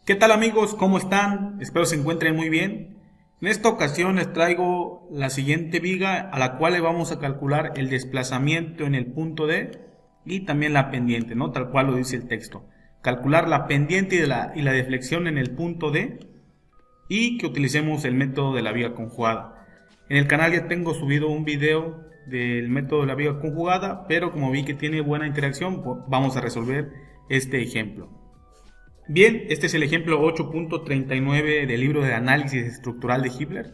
¿Qué tal amigos? ¿Cómo están? Espero se encuentren muy bien. En esta ocasión les traigo la siguiente viga a la cual le vamos a calcular el desplazamiento en el punto D y también la pendiente, ¿no? Tal cual lo dice el texto. Calcular la pendiente y la deflexión en el punto D y que utilicemos el método de la viga conjugada. En el canal ya tengo subido un video del método de la viga conjugada, pero como vi que tiene buena interacción, vamos a resolver este ejemplo. Bien, este es el ejemplo 8.39 del libro de análisis estructural de Hibbeler.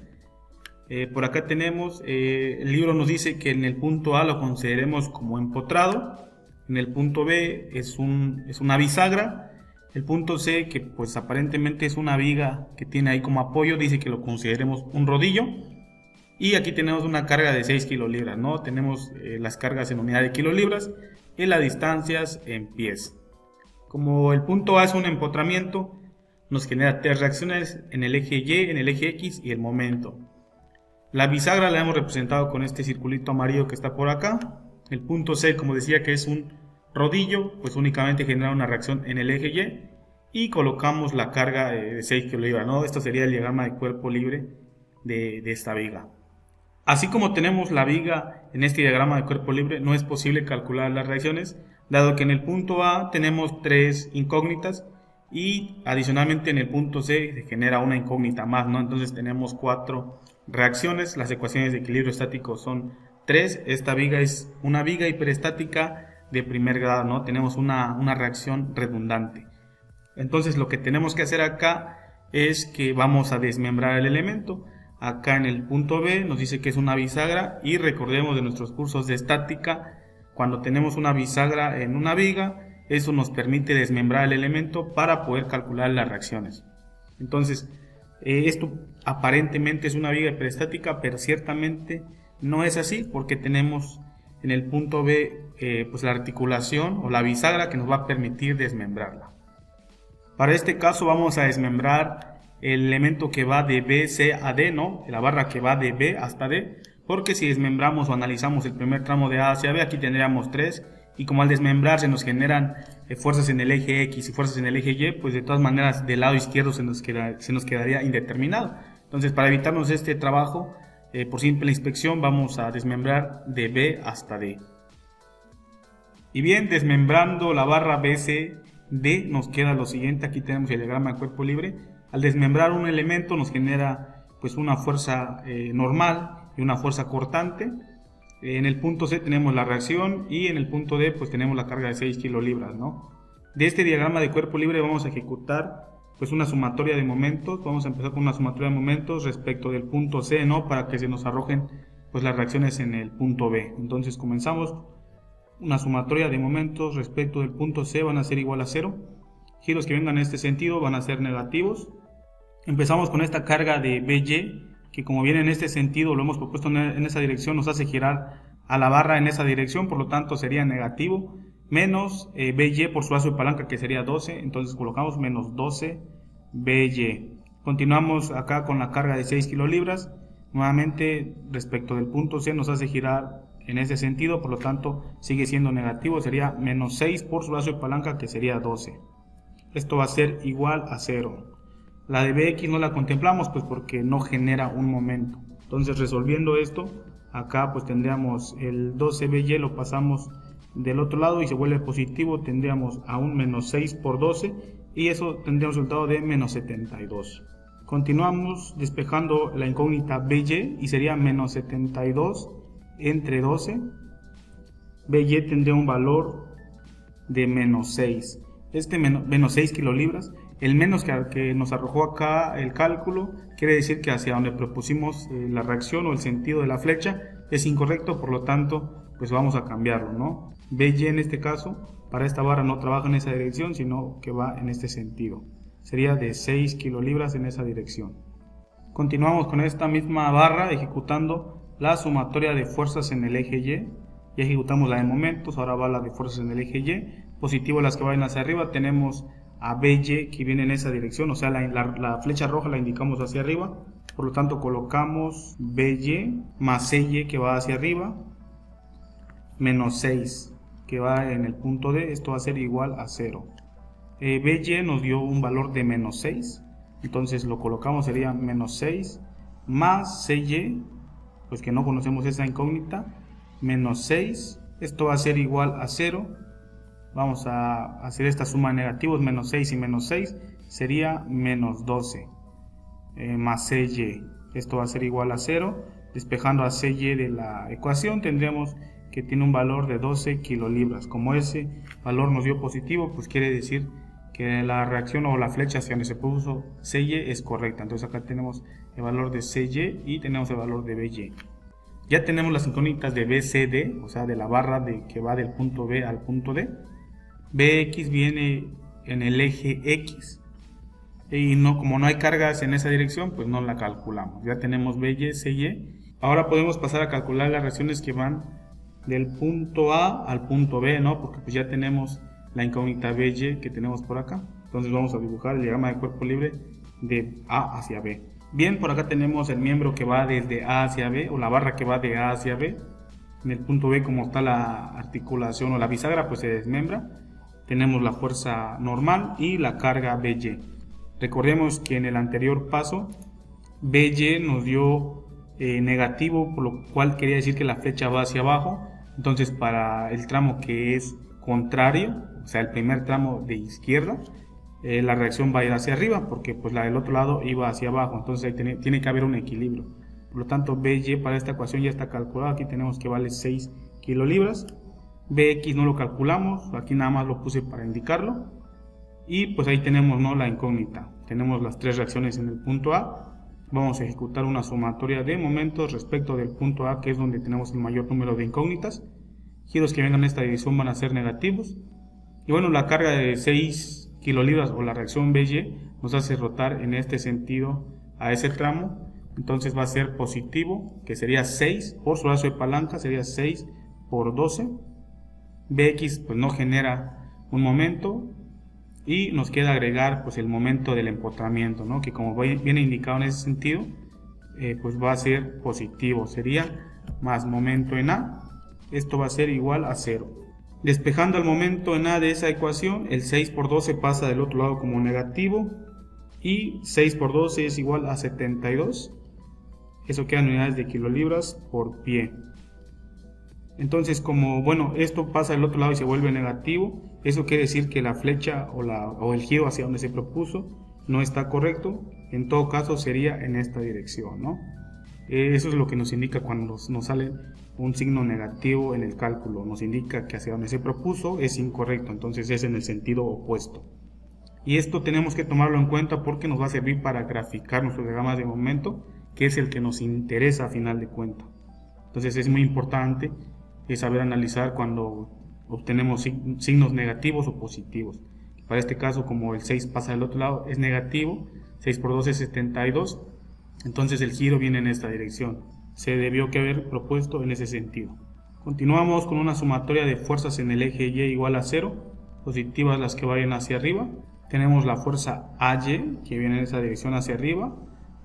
Por acá tenemos, el libro nos dice que en el punto A lo consideremos como empotrado, en el punto B es una bisagra, el punto C, que pues aparentemente es una viga que tiene ahí como apoyo, dice que lo consideremos un rodillo, y aquí tenemos una carga de 6 kilolibras, ¿no? Tenemos las cargas en unidad de kilolibras y las distancias en pies. Como el punto A es un empotramiento, nos genera tres reacciones en el eje Y, en el eje X y el momento. La bisagra la hemos representado con este circulito amarillo que está por acá. El punto C, como decía que es un rodillo, pues únicamente genera una reacción en el eje Y y colocamos la carga de 6 kilolibras, ¿no? Esto sería el diagrama de cuerpo libre de esta viga. Así como tenemos la viga en este diagrama de cuerpo libre, no es posible calcular las reacciones, dado que en el punto A tenemos tres incógnitas y adicionalmente en el punto C se genera una incógnita más, ¿no? Entonces tenemos 4 reacciones. Las ecuaciones de equilibrio estático son 3. Esta viga es una viga hiperestática de primer grado, ¿no? Tenemos una reacción redundante. Entonces lo que tenemos que hacer acá es que vamos a desmembrar el elemento. Acá en el punto B nos dice que es una bisagra y recordemos de nuestros cursos de estática, cuando tenemos una bisagra en una viga, eso nos permite desmembrar el elemento para poder calcular las reacciones. Entonces, esto aparentemente es una viga hiperestática, pero ciertamente no es así porque tenemos en el punto B pues la articulación o la bisagra que nos va a permitir desmembrarla. Para este caso vamos a desmembrar el elemento que va de B, C a D, ¿no? La barra que va de B hasta D, porque si desmembramos o analizamos el primer tramo de A hacia B, aquí tendríamos 3, y como al desmembrar se nos generan fuerzas en el eje X y fuerzas en el eje Y, pues de todas maneras del lado izquierdo se nos quedaría indeterminado. Entonces, para evitarnos este trabajo, por simple inspección vamos a desmembrar de B hasta D. Y bien, desmembrando la barra BCD nos queda lo siguiente. Aquí tenemos el diagrama de cuerpo libre. Al desmembrar un elemento nos genera pues una fuerza normal y una fuerza cortante. En el punto C tenemos la reacción y en el punto D pues tenemos la carga de 6 kilolibras, ¿no? De este diagrama de cuerpo libre vamos a ejecutar pues una sumatoria de momentos. Vamos a empezar con una sumatoria de momentos respecto del punto C, ¿no? Para que se nos arrojen pues las reacciones en el punto B. Entonces comenzamos. Una sumatoria de momentos respecto del punto C van a ser igual a 0. Giros que vengan en este sentido van a ser negativos. Empezamos con esta carga de BY, que como viene en este sentido, lo hemos propuesto en esa dirección, nos hace girar a la barra en esa dirección, por lo tanto sería negativo, menos BY por su lazo de palanca, que sería 12, entonces colocamos menos 12 BY. Continuamos acá con la carga de 6 kilolibras, nuevamente respecto del punto C nos hace girar en ese sentido, por lo tanto sigue siendo negativo, sería menos 6 por su lazo de palanca, que sería 12. Esto va a ser igual a 0. La de Bx no la contemplamos pues porque no genera un momento. Entonces resolviendo esto, acá pues tendríamos el 12BY, lo pasamos del otro lado y se vuelve positivo, tendríamos a un menos 6 por 12 y eso tendría un resultado de menos 72. Continuamos despejando la incógnita BY y sería menos 72 entre 12. BY tendría un valor de menos 6. Este menos 6 kilolibras. El menos que nos arrojó acá el cálculo quiere decir que hacia donde propusimos la reacción o el sentido de la flecha es incorrecto, por lo tanto pues vamos a cambiarlo, ¿no? BY en este caso para esta barra no trabaja en esa dirección, sino que va en este sentido. Sería de 6 kilolibras en esa dirección. Continuamos con esta misma barra ejecutando la sumatoria de fuerzas en el eje Y. Ya ejecutamos la de momentos, ahora va la de fuerzas en el eje Y. Positivo las que vayan hacia arriba, tenemos a BY que viene en esa dirección, o sea la flecha roja la indicamos hacia arriba, por lo tanto colocamos BY más CY que va hacia arriba, menos 6 que va en el punto D, esto va a ser igual a 0. BY nos dio un valor de menos 6, entonces lo colocamos, sería menos 6 más CY, pues que no conocemos esa incógnita, menos 6, esto va a ser igual a 0. Vamos a hacer esta suma de negativos, menos 6 y menos 6 sería menos 12, más CY, esto va a ser igual a 0. Despejando a CY de la ecuación tendremos que tiene un valor de 12 kilolibras. Como ese valor nos dio positivo, pues quiere decir que la reacción o la flecha hacia donde se puso CY es correcta. Entonces acá tenemos el valor de CY y tenemos el valor de BY. Ya tenemos las incógnitas de BCD, o sea de la barra que va del punto B al punto D. BX viene en el eje X y como no hay cargas en esa dirección, pues no la calculamos. Ya tenemos BY, CY. Ahora podemos pasar a calcular las reacciones que van del punto A al punto B, ¿no? Porque pues ya tenemos la incógnita BY que tenemos por acá. Entonces vamos a dibujar el diagrama de cuerpo libre de A hacia B. Bien, por acá tenemos el miembro que va desde A hacia B, o la barra que va de A hacia B. En el punto B, como está la articulación o la bisagra, pues se desmembra. Tenemos la fuerza normal y la carga BY. Recordemos que en el anterior paso BY nos dio negativo, por lo cual quería decir que la flecha va hacia abajo. Entonces para el tramo que es contrario, o sea el primer tramo de izquierda, la reacción va a ir hacia arriba, porque pues la del otro lado iba hacia abajo. Entonces ahí tiene que haber un equilibrio. Por lo tanto BY para esta ecuación ya está calculada. Aquí tenemos que vale 6 kilolibras. BX no lo calculamos, aquí nada más lo puse para indicarlo. Y pues ahí tenemos, ¿no?, la incógnita. Tenemos las tres reacciones en el punto A. Vamos a ejecutar una sumatoria de momentos respecto del punto A, que es donde tenemos el mayor número de incógnitas. Giros que vengan en esta dirección van a ser negativos. Y bueno, la carga de 6 kilolibras o la reacción BY nos hace rotar en este sentido a ese tramo. Entonces va a ser positivo, que sería 6 por su lazo de palanca, sería 6 por 12. BX pues no genera un momento. Y nos queda agregar pues el momento del empotramiento, ¿no?, que como viene indicado en ese sentido, pues va a ser positivo, sería más momento en A, esto va a ser igual a 0. Despejando el momento en A de esa ecuación, el 6 por 12 pasa del otro lado como negativo, y 6 por 12 es igual a 72, eso queda en unidades de kilolibras por pie. Entonces, como bueno, esto pasa del otro lado y se vuelve negativo, eso quiere decir que la flecha o el giro hacia donde se propuso no está correcto. En todo caso sería en esta dirección, ¿no? Eso es lo que nos indica cuando nos sale un signo negativo en el cálculo, nos indica que hacia donde se propuso es incorrecto, entonces es en el sentido opuesto. Y esto tenemos que tomarlo en cuenta porque nos va a servir para graficar nuestro diagrama de momento, que es el que nos interesa a final de cuentas. Entonces es muy importante saber analizar cuando obtenemos signos negativos o positivos. Para este caso, como el 6 pasa del otro lado, es negativo, 6 por 2 es 72, entonces el giro viene en esta dirección. Se debió que haber propuesto en ese sentido. Continuamos con una sumatoria de fuerzas en el eje Y igual a 0, positivas las que vayan hacia arriba. Tenemos la fuerza AY, que viene en esa dirección hacia arriba,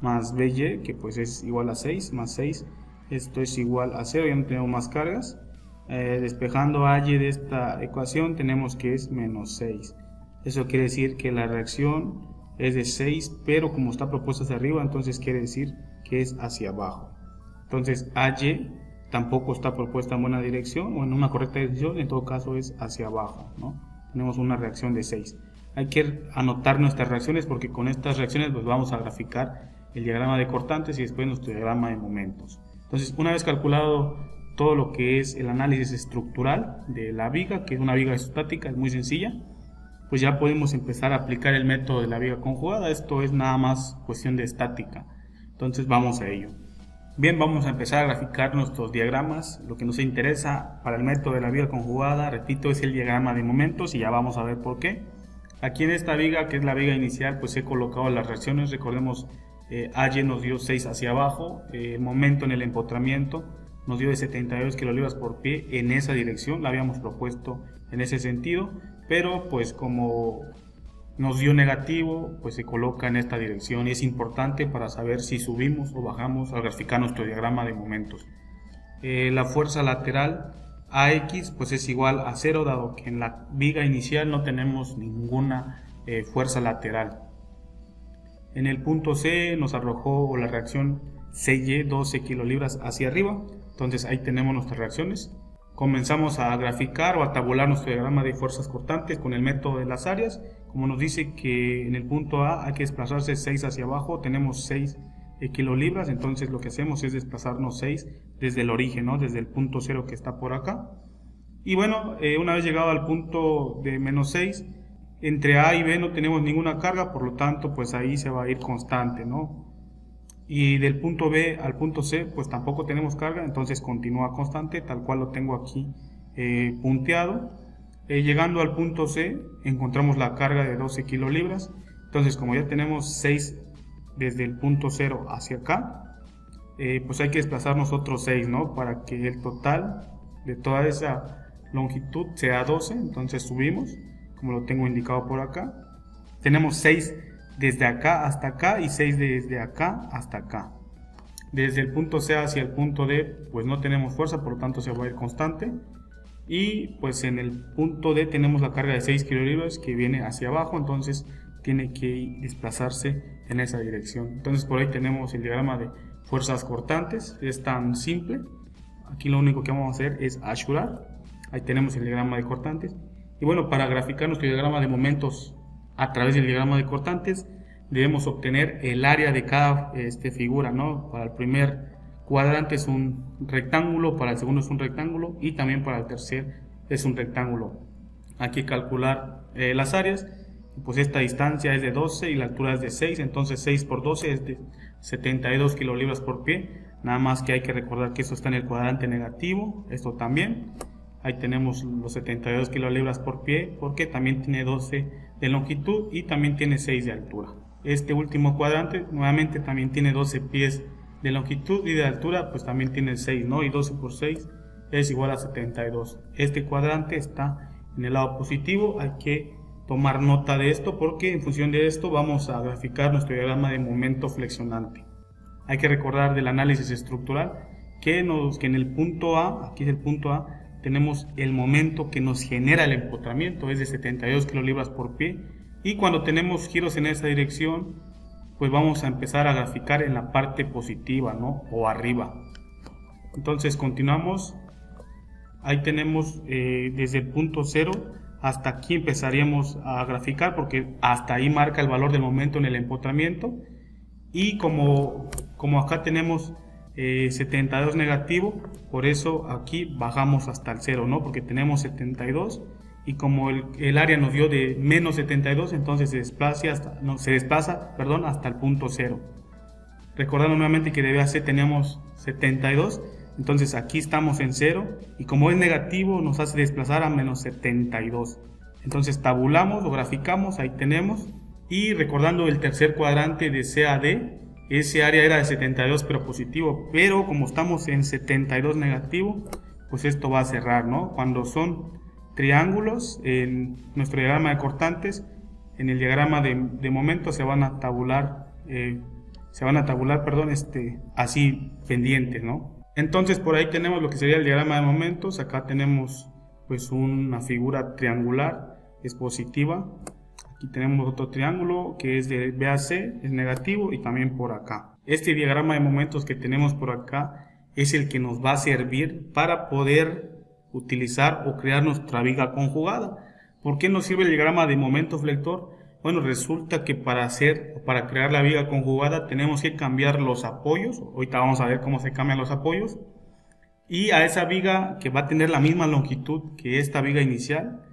más BY, que pues es igual a 6, más 6, esto es igual a 0, ya no tenemos más cargas. Despejando AY de esta ecuación tenemos que es menos 6. Eso quiere decir que la reacción es de 6, pero como está propuesta hacia arriba, entonces quiere decir que es hacia abajo. Entonces AY tampoco está propuesta en buena dirección o en una correcta dirección, en todo caso es hacia abajo, ¿no? Tenemos una reacción de 6. Hay que anotar nuestras reacciones porque con estas reacciones pues vamos a graficar el diagrama de cortantes y después nuestro diagrama de momentos. Entonces, una vez calculado todo lo que es el análisis estructural de la viga, que es una viga isostática, es muy sencilla, pues ya podemos empezar a aplicar el método de la viga conjugada. Esto es nada más cuestión de estática. Entonces vamos a ello. Bien, vamos a empezar a graficar nuestros diagramas. Lo que nos interesa para el método de la viga conjugada, repito, es el diagrama de momentos y ya vamos a ver por qué. Aquí en esta viga, que es la viga inicial, pues he colocado las reacciones. Recordemos, AY nos dio 6 hacia abajo, el momento en el empotramiento nos dio de 72 kilolibras por pie en esa dirección, la habíamos propuesto en ese sentido, pero pues como nos dio negativo, pues se coloca en esta dirección y es importante para saber si subimos o bajamos al graficar nuestro diagrama de momentos. La fuerza lateral AX pues es igual a 0, dado que en la viga inicial no tenemos ninguna fuerza lateral. En el punto C nos arrojó la reacción CY 12 kilolibras hacia arriba. Entonces ahí tenemos nuestras reacciones. Comenzamos a graficar o a tabular nuestro diagrama de fuerzas cortantes con el método de las áreas. Como nos dice que en el punto A hay que desplazarse 6 hacia abajo, tenemos 6 kilolibras, entonces lo que hacemos es desplazarnos 6 desde el origen, ¿no? Desde el punto 0 que está por acá. Y bueno, una vez llegado al punto de menos 6, entre A y B no tenemos ninguna carga, por lo tanto pues ahí se va a ir constante, ¿no? Y del punto B al punto C pues tampoco tenemos carga, entonces continúa constante, tal cual lo tengo aquí punteado. Llegando al punto C encontramos la carga de 12 kilolibras, entonces como ya tenemos 6 desde el punto 0 hacia acá, pues hay que desplazarnos otros 6, ¿no? Para que el total de toda esa longitud sea 12, entonces subimos, como lo tengo indicado por acá. Tenemos 6 desde acá hasta acá y 6 desde acá hasta acá. Desde el punto C hacia el punto D pues no tenemos fuerza, por lo tanto se va a ir constante. Y pues en el punto D tenemos la carga de 6 kilolibras que viene hacia abajo, entonces tiene que desplazarse en esa dirección. Entonces por ahí tenemos el diagrama de fuerzas cortantes, es tan simple. Aquí lo único que vamos a hacer es achurar. Ahí tenemos el diagrama de cortantes. Y bueno, para graficar nuestro diagrama de momentos a través del diagrama de cortantes, debemos obtener el área de cada figura, ¿no? Para el primer cuadrante es un rectángulo, para el segundo es un rectángulo y también para el tercer es un rectángulo. Hay que calcular las áreas, pues esta distancia es de 12 y la altura es de 6, entonces 6 por 12 es de 72 kilolibras por pie. Nada más que hay que recordar que esto está en el cuadrante negativo, esto también. Ahí tenemos los 72 kilolibras por pie porque también tiene 12 de longitud y también tiene 6 de altura. Este último cuadrante nuevamente también tiene 12 pies de longitud y de altura pues también tiene 6, ¿no? Y 12 por 6 es igual a 72. Este cuadrante está en el lado positivo, hay que tomar nota de esto porque en función de esto vamos a graficar nuestro diagrama de momento flexionante. Hay que recordar del análisis estructural que en el punto A, aquí es el punto A, tenemos el momento que nos genera el empotramiento, es de 72 kilolibras por pie, y cuando tenemos giros en esa dirección, pues vamos a empezar a graficar en la parte positiva, ¿no? O arriba. Entonces continuamos, ahí tenemos desde el punto 0 hasta aquí empezaríamos a graficar, porque hasta ahí marca el valor del momento en el empotramiento, y como acá tenemos 72 negativo, por eso aquí bajamos hasta el 0, ¿no? Porque tenemos 72 y como el área nos dio de menos 72, entonces se desplaza hasta el punto 0. Recordando nuevamente que de BAC teníamos 72, entonces aquí estamos en 0 y como es negativo nos hace desplazar a menos 72. Entonces tabulamos o graficamos, ahí tenemos, y recordando el tercer cuadrante de C a D, ese área era de 72 pero positivo, pero como estamos en 72 negativo, pues esto va a cerrar, ¿no? Cuando son triángulos en nuestro diagrama de cortantes, en el diagrama de momento se van a tabular, así pendientes, ¿no? Entonces por ahí tenemos lo que sería el diagrama de momentos. Acá tenemos pues una figura triangular, es positiva. Aquí tenemos otro triángulo que es de BAC, es negativo, y también por acá. Este diagrama de momentos que tenemos por acá es el que nos va a servir para poder utilizar o crear nuestra viga conjugada. ¿Por qué nos sirve el diagrama de momento flector? Bueno, resulta que para crear la viga conjugada tenemos que cambiar los apoyos. Ahorita vamos a ver cómo se cambian los apoyos. Y a esa viga que va a tener la misma longitud que esta viga inicial,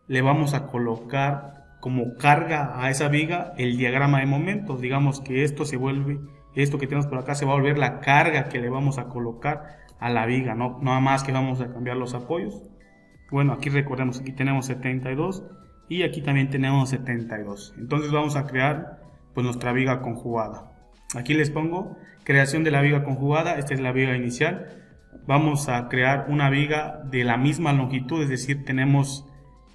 le vamos a colocar como carga a esa viga el diagrama de momentos. Digamos que esto que tenemos por acá se va a volver la carga que le vamos a colocar a la viga, ¿no? Nada más que vamos a cambiar los apoyos. Bueno, aquí recordemos, aquí tenemos 72 y aquí también tenemos 72. Entonces vamos a crear pues nuestra viga conjugada. Aquí les pongo creación de la viga conjugada. Esta es la viga inicial. Vamos a crear una viga de la misma longitud, es decir, tenemos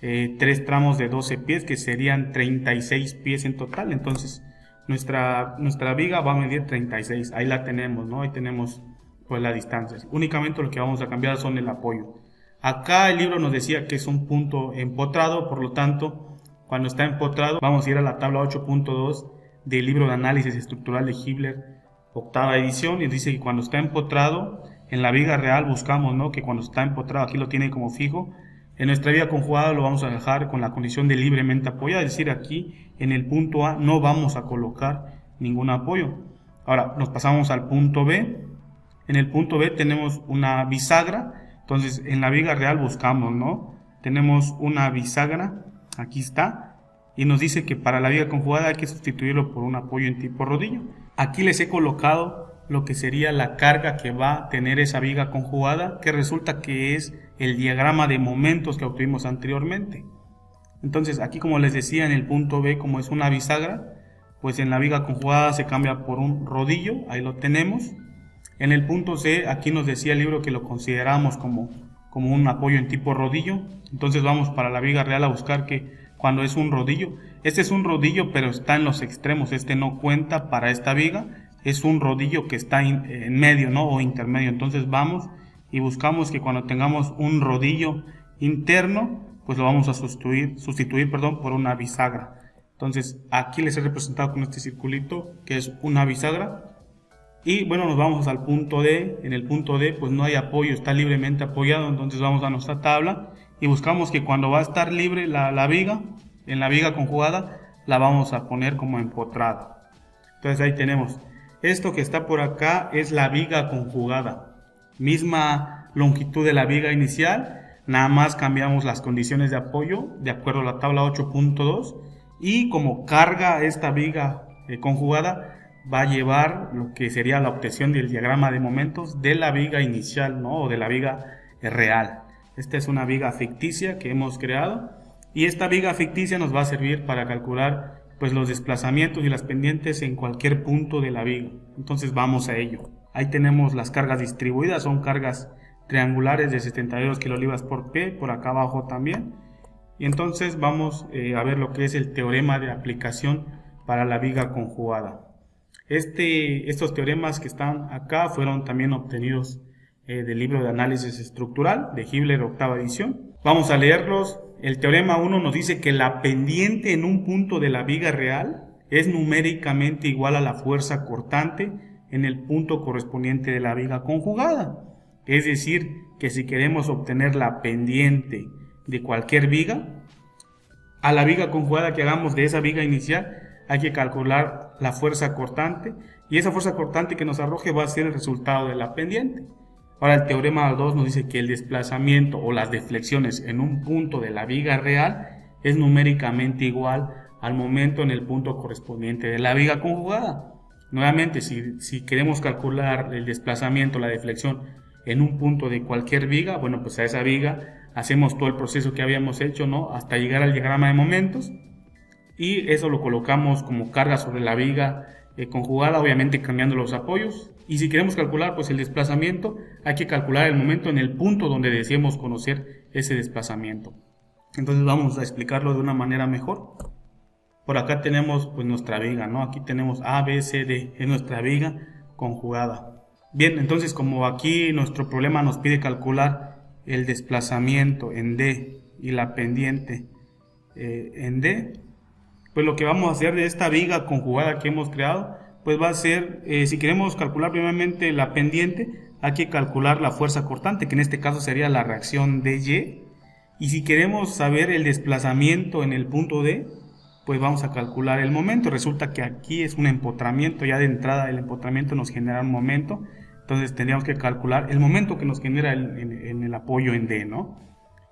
3 tramos de 12 pies que serían 36 pies en total. Entonces nuestra viga va a medir 36. Ahí la tenemos, ¿no? Ahí tenemos pues las distancias. Únicamente lo que vamos a cambiar son el apoyo. Acá el libro nos decía que es un punto empotrado, por lo tanto cuando está empotrado, vamos a ir a la tabla 8.2 del libro de análisis estructural de Hibbeler, octava edición, y dice que cuando está empotrado, en la viga real buscamos, ¿no?, que cuando está empotrado, aquí lo tiene como fijo. En nuestra viga conjugada lo vamos a dejar con la condición de libremente apoyada, es decir, aquí en el punto A no vamos a colocar ningún apoyo. Ahora nos pasamos al punto B. En el punto B tenemos una bisagra, entonces en la viga real buscamos, ¿no? Tenemos una bisagra, aquí está, y nos dice que para la viga conjugada hay que sustituirlo por un apoyo en tipo rodillo. Aquí les he colocado lo que sería la carga que va a tener esa viga conjugada, que resulta que es el diagrama de momentos que obtuvimos anteriormente. Entonces aquí, como les decía, en el punto B, como es una bisagra, pues en la viga conjugada se cambia por un rodillo, ahí lo tenemos. En el punto C, aquí nos decía el libro que lo consideramos como un apoyo en tipo rodillo. Entonces vamos para la viga real a buscar que cuando es un rodillo, este es un rodillo pero está en los extremos, este no cuenta para esta viga, es un rodillo que está en medio, ¿no?, o intermedio. Entonces vamos y buscamos que cuando tengamos un rodillo interno, pues lo vamos a sustituir por una bisagra. Entonces aquí les he representado con este circulito que es una bisagra. Y bueno, nos vamos al punto D. En el punto D pues no hay apoyo, está libremente apoyado. Entonces vamos a nuestra tabla y buscamos que cuando va a estar libre la viga, en la viga conjugada, la vamos a poner como empotrada. Entonces ahí tenemos. Esto que está por acá es la viga conjugada. Misma longitud de la viga inicial, nada más cambiamos las condiciones de apoyo de acuerdo a la tabla 8.2. Y como carga esta viga conjugada, va a llevar lo que sería la obtención del diagrama de momentos de la viga inicial, ¿no?, o de la viga real. Esta es una viga ficticia que hemos creado, y esta viga ficticia nos va a servir para calcular pues los desplazamientos y las pendientes en cualquier punto de la viga. Entonces vamos a ello. Ahí tenemos las cargas distribuidas, son cargas triangulares de 72 kilolibras por P, por acá abajo también. Y entonces vamos a ver lo que es el teorema de aplicación para la viga conjugada. Estos teoremas que están acá fueron también obtenidos del libro de análisis estructural de Hibbeler, octava edición. Vamos a leerlos. El teorema 1 nos dice que la pendiente en un punto de la viga real es numéricamente igual a la fuerza cortante en el punto correspondiente de la viga conjugada. Es decir, que si queremos obtener la pendiente de cualquier viga, a la viga conjugada que hagamos de esa viga inicial, hay que calcular la fuerza cortante, y esa fuerza cortante que nos arroje va a ser el resultado de la pendiente. Ahora el teorema 2 nos dice que el desplazamiento o las deflexiones en un punto de la viga real es numéricamente igual al momento en el punto correspondiente de la viga conjugada. Nuevamente, si queremos calcular el desplazamiento, la deflexión en un punto de cualquier viga, bueno, pues a esa viga hacemos todo el proceso que habíamos hecho, ¿no?, hasta llegar al diagrama de momentos, y eso lo colocamos como carga sobre la viga conjugada, obviamente cambiando los apoyos. Y si queremos calcular pues el desplazamiento, hay que calcular el momento en el punto donde deseemos conocer ese desplazamiento. Entonces vamos a explicarlo de una manera mejor. Por acá tenemos pues nuestra viga, ¿no? Aquí tenemos A, B, C, D, es nuestra viga conjugada. Bien, entonces como aquí nuestro problema nos pide calcular el desplazamiento en D y la pendiente en D, pues lo que vamos a hacer de esta viga conjugada que hemos creado, pues va a ser, si queremos calcular primeramente la pendiente, hay que calcular la fuerza cortante, que en este caso sería la reacción DY. Y si queremos saber el desplazamiento en el punto D, pues vamos a calcular el momento. Resulta que aquí es un empotramiento, ya de entrada el empotramiento nos genera un momento, entonces tendríamos que calcular el momento que nos genera en el apoyo en D, ¿no?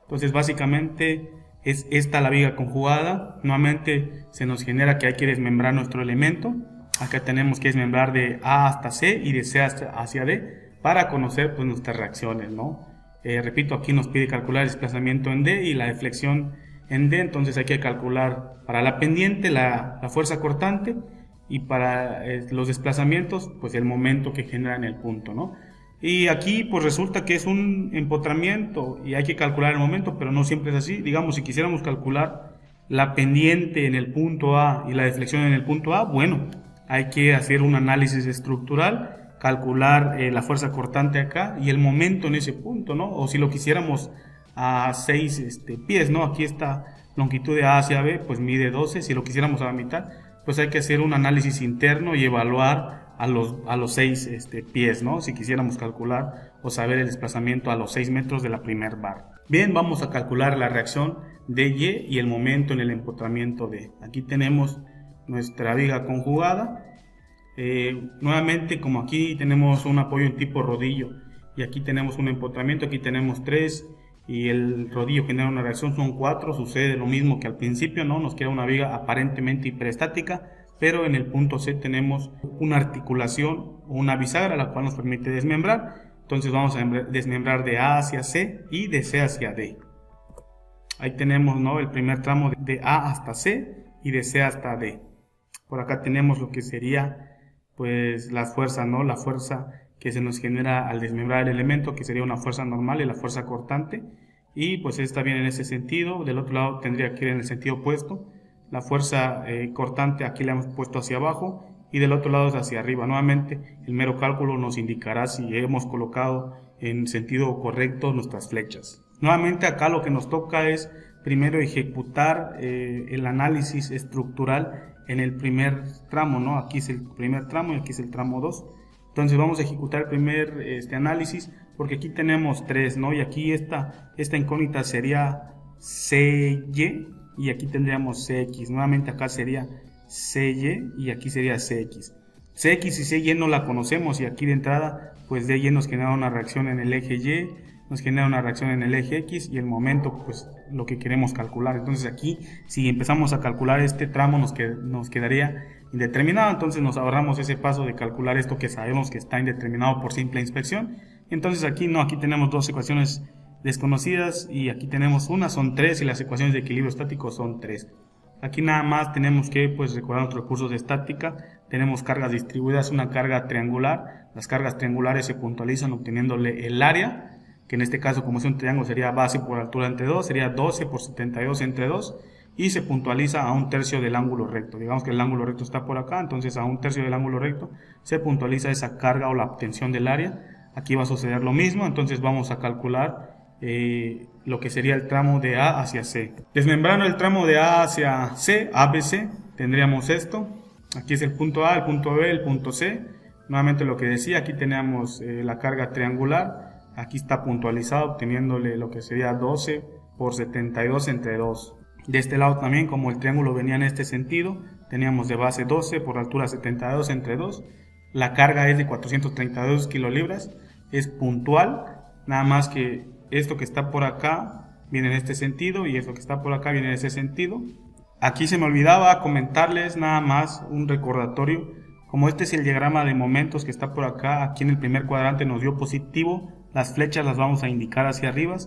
Entonces básicamente es esta la viga conjugada. Nuevamente se nos genera que hay que desmembrar nuestro elemento. Acá tenemos que desmembrar de A hasta C y de C hacia D para conocer pues nuestras reacciones, ¿no? Repito, aquí nos pide calcular el desplazamiento en D y la deflexión en D, entonces hay que calcular para la pendiente la fuerza cortante, y para los desplazamientos pues el momento que genera en el punto, ¿no? Y aquí pues resulta que es un empotramiento y hay que calcular el momento, pero no siempre es así. Digamos, si quisiéramos calcular la pendiente en el punto A y la deflexión en el punto A, bueno, hay que hacer un análisis estructural, calcular la fuerza cortante acá y el momento en ese punto, ¿no? O si lo quisiéramos a 6 pies, ¿no? Aquí está longitud de A hacia B pues mide 12. Si lo quisiéramos a la mitad, pues hay que hacer un análisis interno y evaluar a los 6 pies, ¿no? Si quisiéramos calcular o saber el desplazamiento a los 6 metros de la primer barra. Bien, vamos a calcular la reacción DY y el momento en el empotramiento D. Aquí tenemos nuestra viga conjugada. Nuevamente, como aquí tenemos un apoyo en tipo rodillo y aquí tenemos un empotramiento, aquí tenemos 3 y el rodillo genera una reacción, son 4, sucede lo mismo que al principio, ¿no? Nos queda una viga aparentemente hiperestática, pero en el punto C tenemos una articulación o una bisagra la cual nos permite desmembrar. Entonces vamos a desmembrar de A hacia C y de C hacia D. Ahí tenemos, ¿no?, el primer tramo de A hasta C y de C hasta D. Por acá tenemos lo que sería pues la fuerza, ¿no? La fuerza que se nos genera al desmembrar el elemento, que sería una fuerza normal y la fuerza cortante. Y pues esta viene en ese sentido. Del otro lado tendría que ir en el sentido opuesto. La fuerza cortante aquí la hemos puesto hacia abajo y del otro lado es hacia arriba. Nuevamente el mero cálculo nos indicará si hemos colocado en sentido correcto nuestras flechas. Nuevamente acá lo que nos toca es primero ejecutar el análisis estructural en el primer tramo, ¿no? Aquí es el primer tramo y aquí es el tramo 2. Entonces vamos a ejecutar el primer análisis porque aquí tenemos 3, ¿no? Y aquí esta incógnita sería CY y aquí tendríamos CX. Nuevamente acá sería CY y aquí sería CX. CX y CY no la conocemos y aquí de entrada pues DY nos genera una reacción en el eje Y, nos genera una reacción en el eje X y el momento pues lo que queremos calcular. Entonces aquí si empezamos a calcular este tramo nos quedaría indeterminado, entonces nos ahorramos ese paso de calcular esto que sabemos que está indeterminado por simple inspección. Entonces aquí no, aquí tenemos dos ecuaciones desconocidas y aquí tenemos una, son 3 y las ecuaciones de equilibrio estático son 3. Aquí nada más tenemos que pues recordar nuestros cursos de estática. Tenemos cargas distribuidas, una carga triangular. Las cargas triangulares se puntualizan obteniéndole el área, que en este caso como es un triángulo sería base por altura entre 2, sería 12 por 72 entre 2 y se puntualiza a 1/3 del ángulo recto. Digamos que el ángulo recto está por acá, entonces a 1/3 del ángulo recto se puntualiza esa carga o la obtención del área. Aquí va a suceder lo mismo, entonces vamos a calcular lo que sería el tramo de A hacia C. Desmembrando el tramo de A hacia C, ABC, tendríamos esto. Aquí es el punto A, el punto B, el punto C. Nuevamente lo que decía, aquí tenemos la carga triangular. Aquí está puntualizado obteniéndole lo que sería 12 por 72 entre 2. De este lado también, como el triángulo venía en este sentido, teníamos de base 12 por altura 72 entre 2. La carga es de 432 kilolibras, es puntual, nada más que esto que está por acá viene en este sentido y esto que está por acá viene en ese sentido. Aquí se me olvidaba comentarles nada más un recordatorio. Como este es el diagrama de momentos que está por acá, aquí en el primer cuadrante nos dio positivo, las flechas las vamos a indicar hacia arriba.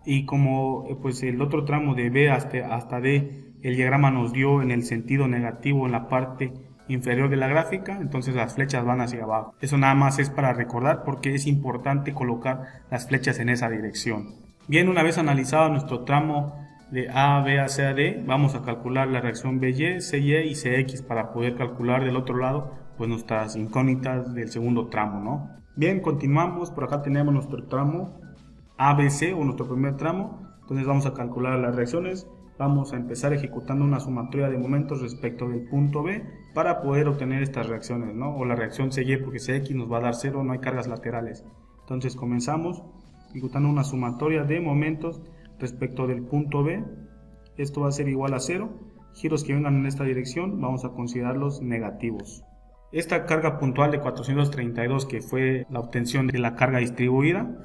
Y como pues el otro tramo de B hasta D, el diagrama nos dio en el sentido negativo en la parte inferior de la gráfica, entonces las flechas van hacia abajo. Eso nada más es para recordar porque es importante colocar las flechas en esa dirección. Bien, una vez analizado nuestro tramo de A, B hacia D, vamos a calcular la reacción BY, CY y CX para poder calcular del otro lado pues nuestras incógnitas del segundo tramo, ¿no? Bien, continuamos. Por acá tenemos nuestro tramo ABC o nuestro primer tramo. Entonces vamos a calcular las reacciones. Vamos a empezar ejecutando una sumatoria de momentos respecto del punto B para poder obtener estas reacciones, ¿no? O la reacción CY, porque CX nos va a dar 0, no hay cargas laterales. Entonces comenzamos ejecutando una sumatoria de momentos respecto del punto B. Esto va a ser igual a 0. Giros que vengan en esta dirección vamos a considerarlos negativos. Esta carga puntual de 432, que fue la obtención de la carga distribuida,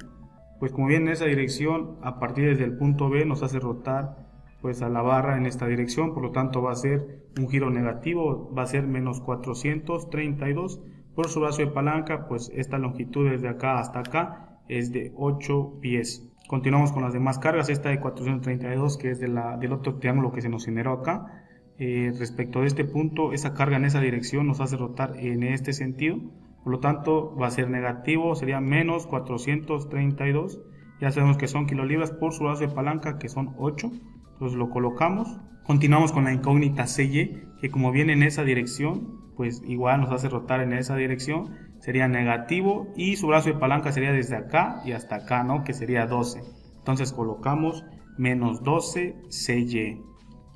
pues como viene en esa dirección, a partir desde el punto B nos hace rotar pues a la barra en esta dirección, por lo tanto va a ser un giro negativo, va a ser menos 432 por su brazo de palanca. Pues esta longitud desde acá hasta acá es de 8 pies. Continuamos con las demás cargas. Esta de 432, que es del otro triángulo que se nos generó acá, respecto de este punto, esa carga en esa dirección nos hace rotar en este sentido, por lo tanto va a ser negativo, sería menos 432. Ya sabemos que son kilolibras por su brazo de palanca, que son 8. Entonces lo colocamos. Continuamos con la incógnita CY, que como viene en esa dirección, pues igual nos hace rotar en esa dirección, sería negativo, y su brazo de palanca sería desde acá y hasta acá, ¿no? Que sería 12. Entonces colocamos menos 12 CY.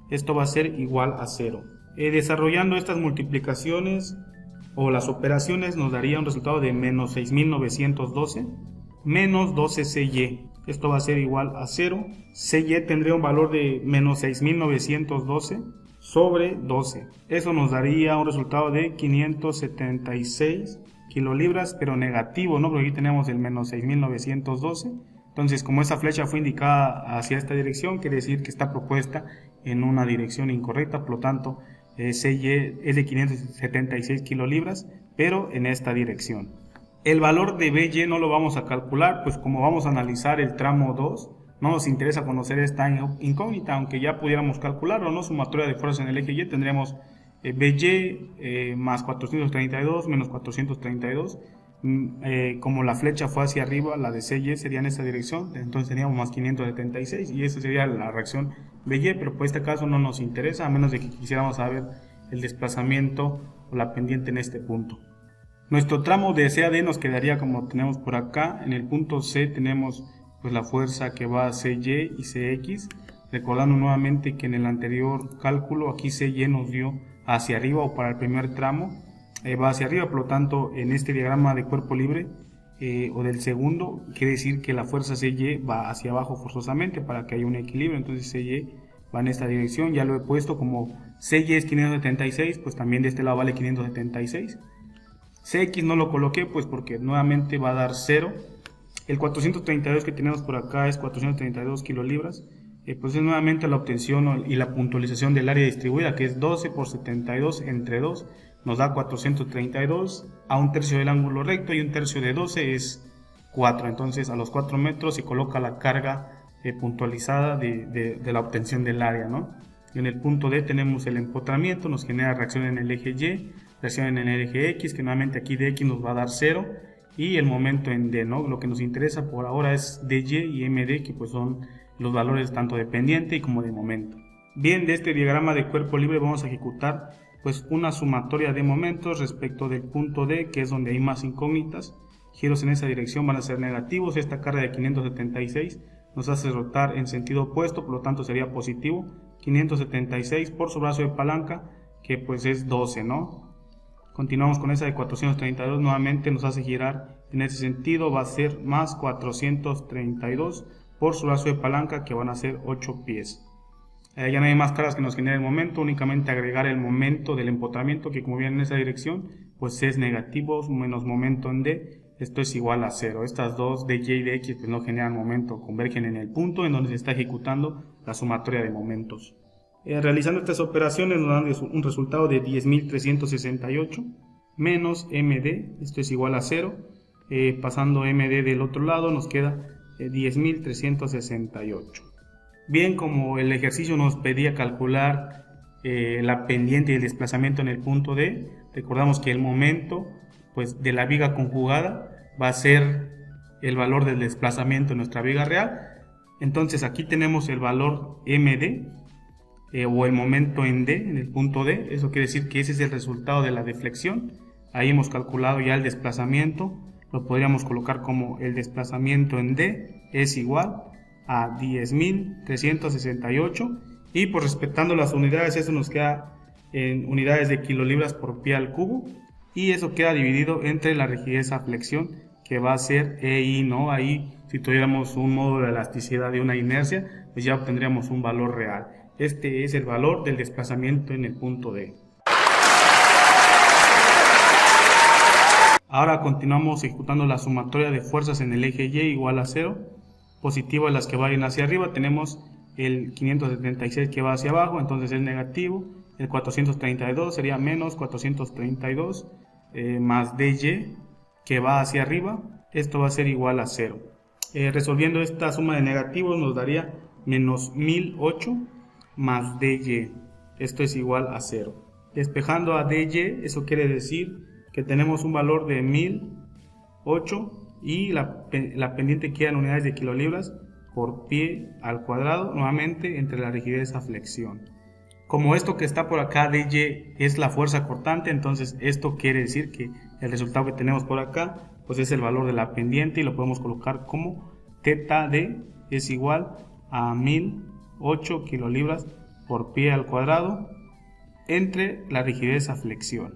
esto va a ser igual a 0. Desarrollando estas multiplicaciones o las operaciones nos daría un resultado de menos 6912 menos 12 CY. Esto va a ser igual a 0. CY tendría un valor de menos 6912 sobre 12. Eso nos daría un resultado de 576 kilolibras, pero negativo, ¿no? Porque aquí tenemos el menos 6912. Entonces, como esa flecha fue indicada hacia esta dirección, quiere decir que está propuesta en una dirección incorrecta. Por lo tanto, CY es de 576 kilolibras, pero en esta dirección. El valor de BY no lo vamos a calcular, pues como vamos a analizar el tramo 2, no nos interesa conocer esta incógnita, aunque ya pudiéramos calcularlo, ¿no? Sumatoria de fuerzas en el eje Y, tendremos BY más 432 menos 432. Como la flecha fue hacia arriba, la de CY sería en esa dirección, entonces teníamos más 576 y esa sería la reacción BY, pero por este caso no nos interesa, a menos de que quisiéramos saber el desplazamiento o la pendiente en este punto. Nuestro tramo de CAD nos quedaría como tenemos por acá. En el punto C tenemos pues la fuerza que va a CY y CX, recordando nuevamente que en el anterior cálculo aquí CY nos dio hacia arriba, o para el primer tramo va hacia arriba. Por lo tanto, en este diagrama de cuerpo libre o del segundo, quiere decir que la fuerza CY va hacia abajo forzosamente para que haya un equilibrio. Entonces CY va en esta dirección. Ya lo he puesto como CY es 576, pues también de este lado vale 576. CX no lo coloqué pues porque nuevamente va a dar 0. El 432 que tenemos por acá es 432 kilolibras. Pues es nuevamente la obtención y la puntualización del área distribuida, que es 12 por 72 entre 2. Nos da 432 a un tercio del ángulo recto, y un tercio de 12 es 4. Entonces a los 4 metros se coloca la carga puntualizada de la obtención del área, ¿no? Y en el punto D tenemos el empotramiento, nos genera reacción en el eje Y, reacción en el eje X, que nuevamente aquí DX nos va a dar 0, y el momento en D, ¿no? Lo que nos interesa por ahora es DY y MD, que pues son los valores tanto de pendiente y como de momento. Bien, de este diagrama de cuerpo libre vamos a ejecutar pues una sumatoria de momentos respecto del punto D, que es donde hay más incógnitas. Giros en esa dirección van a ser negativos. Esta carga de 576 nos hace rotar en sentido opuesto, por lo tanto sería positivo. 576 por su brazo de palanca, que pues es 12, ¿no? Continuamos con esa de 432, nuevamente nos hace girar en ese sentido, va a ser más 432 por su brazo de palanca, que van a ser 8 pies. Ya no hay más cargas que nos genere el momento, únicamente agregar el momento del empotramiento, que como viene en esa dirección, pues es negativo menos momento en D, esto es igual a 0. Estas dos de Y y de X pues no generan momento, convergen en el punto en donde se está ejecutando la sumatoria de momentos. Realizando estas operaciones nos dan un resultado de 10.368 menos MD, esto es igual a 0. Pasando MD del otro lado nos queda 10.368. Bien, como el ejercicio nos pedía calcular la pendiente y el desplazamiento en el punto D, recordamos que el momento pues, de la viga conjugada va a ser el valor del desplazamiento en nuestra viga real. Entonces aquí tenemos el valor MD o el momento en D, en el punto D. Eso quiere decir que ese es el resultado de la deflexión. Ahí hemos calculado ya el desplazamiento, lo podríamos colocar como el desplazamiento en D es igual a 10.368, y por respetando las unidades, eso nos queda en unidades de kilolibras por pie al cubo, y eso queda dividido entre la rigidez a flexión, que va a ser EI, ¿no? Ahí, si tuviéramos un modo de elasticidad de una inercia, pues ya obtendríamos un valor real. Este es el valor del desplazamiento en el punto D. Ahora continuamos ejecutando la sumatoria de fuerzas en el eje Y igual a 0. Positivas las que vayan hacia arriba, tenemos el 576 que va hacia abajo, entonces es negativo. El 432 sería menos 432 más DY que va hacia arriba, esto va a ser igual a 0. Resolviendo esta suma de negativos nos daría menos 1008 más DY, esto es igual a 0. Despejando a DY, eso quiere decir que tenemos un valor de 1008 y la pendiente queda en unidades de kilolibras por pie al cuadrado, nuevamente entre la rigidez a flexión. Como esto que está por acá DY es la fuerza cortante, entonces esto quiere decir que el resultado que tenemos por acá pues es el valor de la pendiente, y lo podemos colocar como θD es igual a 1008 kilolibras por pie al cuadrado entre la rigidez a flexión.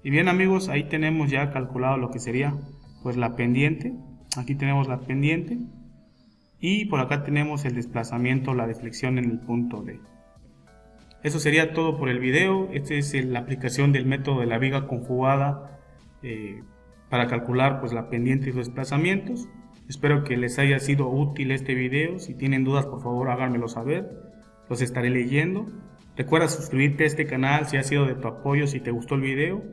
Y bien amigos, ahí tenemos ya calculado lo que sería pues la pendiente. Aquí tenemos la pendiente y por acá tenemos el desplazamiento, la deflexión en el punto D. Eso sería todo por el video. Esta es la aplicación del método de la viga conjugada para calcular pues la pendiente y los desplazamientos. Espero que les haya sido útil este video. Si tienen dudas, por favor háganmelo saber, los estaré leyendo. Recuerda suscribirte a este canal si ha sido de tu apoyo. Si te gustó el video,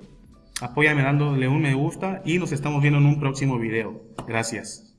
apóyame dándole un me gusta y nos estamos viendo en un próximo video. Gracias.